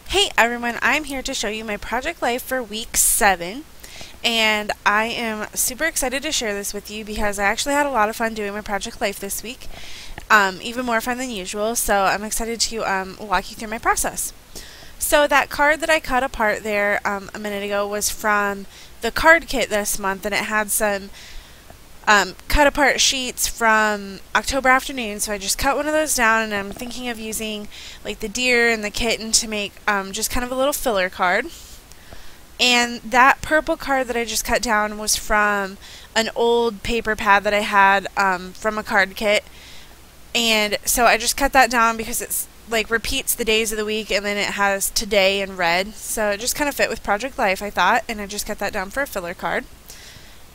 Hey everyone, I'm here to show you my project life for week 7, and I am super excited to share this with you because I actually had a lot of fun doing my project life this week, even more fun than usual, so I'm excited to walk you through my process. So that card that I cut apart there a minute ago was from the card kit this month, and it had some cut apart sheets from October Afternoon, so I just cut one of those down, and I'm thinking of using like the deer and the kitten to make just kind of a little filler card. And that purple card that I just cut down was from an old paper pad that I had from a card kit, and so I just cut that down because it's like repeats the days of the week, and then it has today in red, so it just kind of fit with Project Life, I thought, and I just cut that down for a filler card.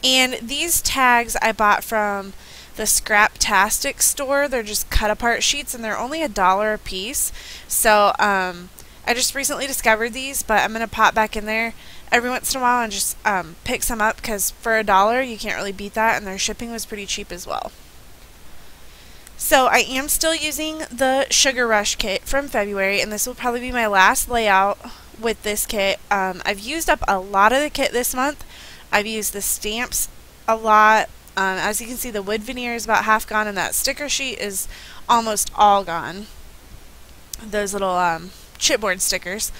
And these tags I bought from the Scraptastic store. They're just cut apart sheets, and they're only $1 a piece. So I just recently discovered these, but I'm going to pop back in there every once in a while and just pick some up, because for $1 you can't really beat that, and their shipping was pretty cheap as well. So I am still using the Sugar Rush kit from February, and this will probably be my last layout with this kit. I've used up a lot of the kit this month. I've used the stamps a lot. As you can see, the wood veneer is about half gone, and that sticker sheet is almost all gone. Those little chipboard stickers.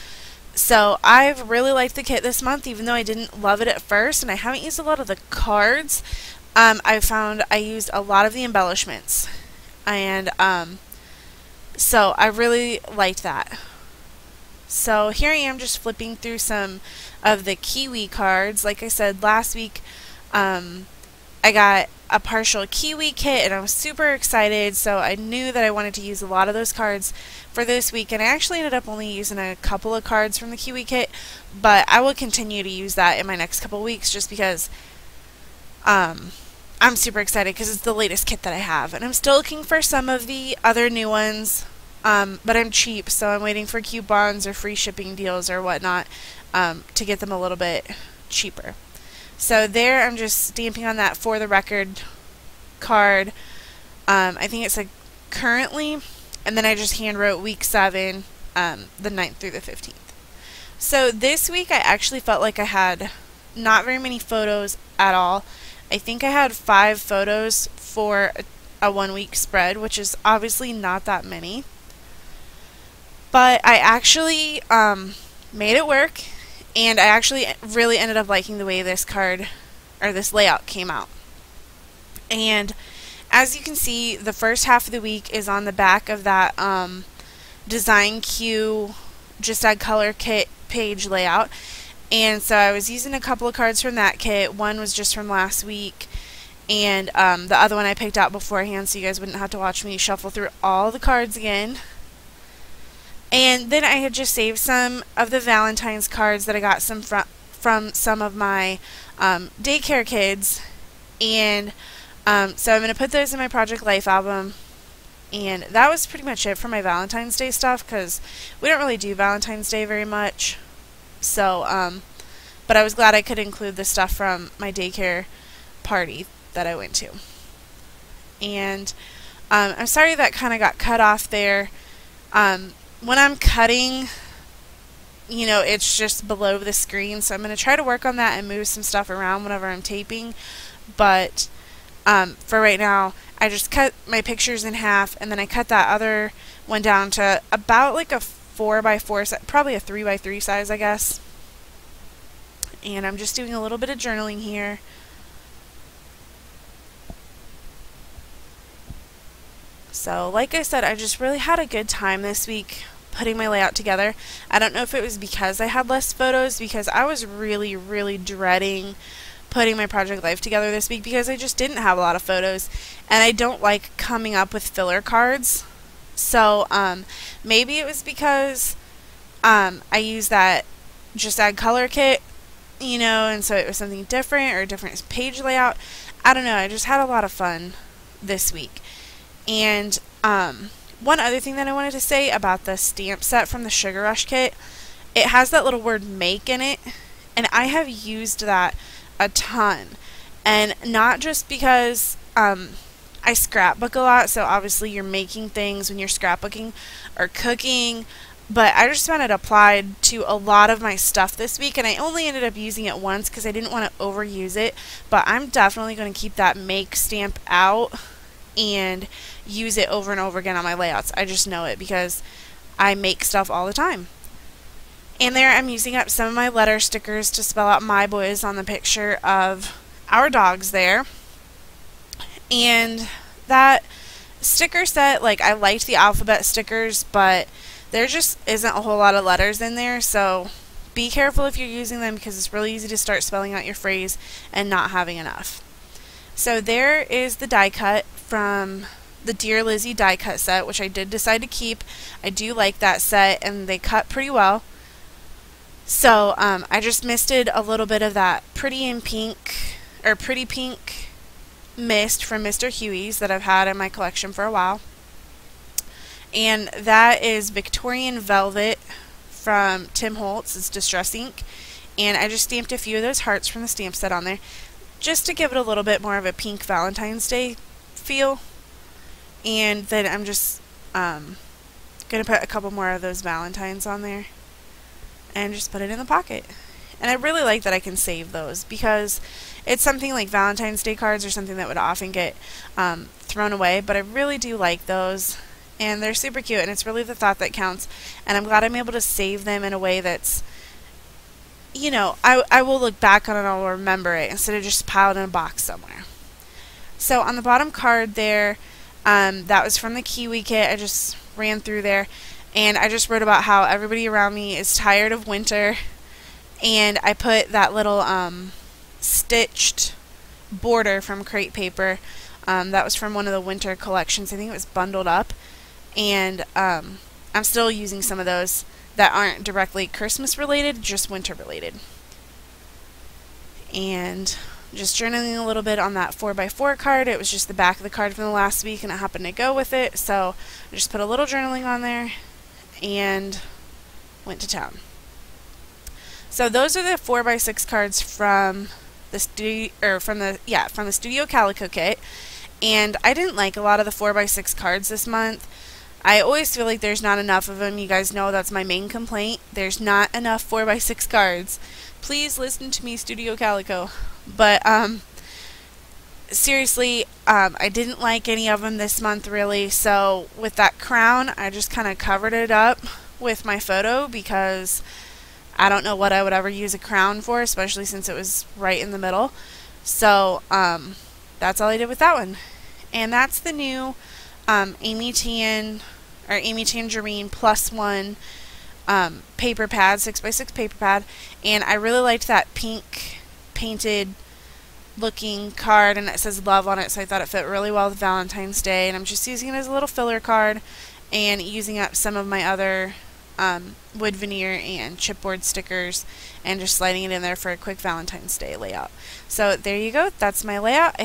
So I've really liked the kit this month, even though I didn't love it at first, and I haven't used a lot of the cards. I found I used a lot of the embellishments, and so I really liked that. So here I am just flipping through some of the Kiwi cards. Like I said last week, I got a partial Kiwi kit, and I was super excited, so I knew that I wanted to use a lot of those cards for this week, and I actually ended up only using a couple of cards from the Kiwi kit, but I will continue to use that in my next couple weeks just because I'm super excited because it's the latest kit that I have, and I'm still looking for some of the other new ones. But I'm cheap, so I'm waiting for coupons or free shipping deals or whatnot to get them a little bit cheaper. So there I'm just stamping on that For the Record card. I think it's like currently, and then I just hand wrote week 7, the 9th through the 15th. So this week I actually felt like I had not very many photos at all. I think I had 5 photos for a 1-week spread, which is obviously not that many. But I actually made it work, and I actually really ended up liking the way this card, or this layout, came out. And as you can see, the first half of the week is on the back of that Design Q Just Add Color kit page layout. And so I was using a couple of cards from that kit. One was just from last week, and the other one I picked out beforehand so you guys wouldn't have to watch me shuffle through all the cards again. And then I had just saved some of the Valentine's cards that I got from some of my daycare kids. And so I'm going to put those in my Project Life album. And that was pretty much it for my Valentine's Day stuff, because we don't really do Valentine's Day very much. So, but I was glad I could include the stuff from my daycare party that I went to. And I'm sorry that kind of got cut off there. When I'm cutting, you know, it's just below the screen, so I'm going to try to work on that and move some stuff around whenever I'm taping, but for right now, I just cut my pictures in half, and then I cut that other one down to about like a 4x4, probably a 3x3 size, I guess, and I'm just doing a little bit of journaling here. So, like I said, I just really had a good time this week putting my layout together. I don't know if it was because I had less photos, because I was really, really dreading putting my Project Life together this week because I just didn't have a lot of photos, and I don't like coming up with filler cards. So, maybe it was because I used that Just Add Color kit, you know, and so it was something different or a different page layout. I don't know, I just had a lot of fun this week. And one other thing that I wanted to say about the stamp set from the Sugar Rush kit, it has that little word make in it, and I have used that a ton. And not just because I scrapbook a lot, so obviously you're making things when you're scrapbooking or cooking, but I just found it applied to a lot of my stuff this week, and I only ended up using it once because I didn't want to overuse it, but I'm definitely going to keep that make stamp out and use it over and over again on my layouts. I just know it because I make stuff all the time. And there I'm using up some of my letter stickers to spell out my boys on the picture of our dogs there. And that sticker set, like, I liked the alphabet stickers, but there just isn't a whole lot of letters in there, so be careful if you're using them because it's really easy to start spelling out your phrase and not having enough. So there is the die cut from the Dear Lizzie die cut set, which I did decide to keep. I do like that set, and they cut pretty well. So I just misted a little bit of that Pretty Pink mist from Mr. Huey's that I've had in my collection for a while. And that is Victorian Velvet from Tim Holtz. It's Distress Ink. And I just stamped a few of those hearts from the stamp set on there just to give it a little bit more of a pink Valentine's Day feel. And then I'm just going to put a couple more of those Valentines on there and just put it in the pocket. And I really like that I can save those because it's something like Valentine's Day cards or something that would often get thrown away, but I really do like those. And they're super cute, and it's really the thought that counts. And I'm glad I'm able to save them in a way that's, you know, I will look back on it and I'll remember it instead of just piled in a box somewhere. So on the bottom card there, that was from the Kiwi kit. I just ran through there, and I just wrote about how everybody around me is tired of winter. And I put that little stitched border from Crate Paper. That was from one of the winter collections. I think it was Bundled Up. And I'm still using some of those that aren't directly Christmas related, just winter related. And just journaling a little bit on that 4x4 card. It was just the back of the card from the last week, and it happened to go with it. So I just put a little journaling on there and went to town. So those are the 4x6 cards from the Studio Calico kit. And I didn't like a lot of the 4x6 cards this month. I always feel like there's not enough of them. You guys know that's my main complaint. There's not enough 4x6 cards. Please listen to me, Studio Calico. But seriously, I didn't like any of them this month really. So with that crown, I just kind of covered it up with my photo because I don't know what I would ever use a crown for, especially since it was right in the middle. So that's all I did with that one. And that's the new Amy Tangerine +1 paper pad, 6x6 paper pad. And I really liked that pink painted looking card, and it says love on it, so I thought it fit really well with Valentine's Day. And I'm just using it as a little filler card and using up some of my other wood veneer and chipboard stickers and just sliding it in there for a quick Valentine's Day layout. So there you go. That's my layout.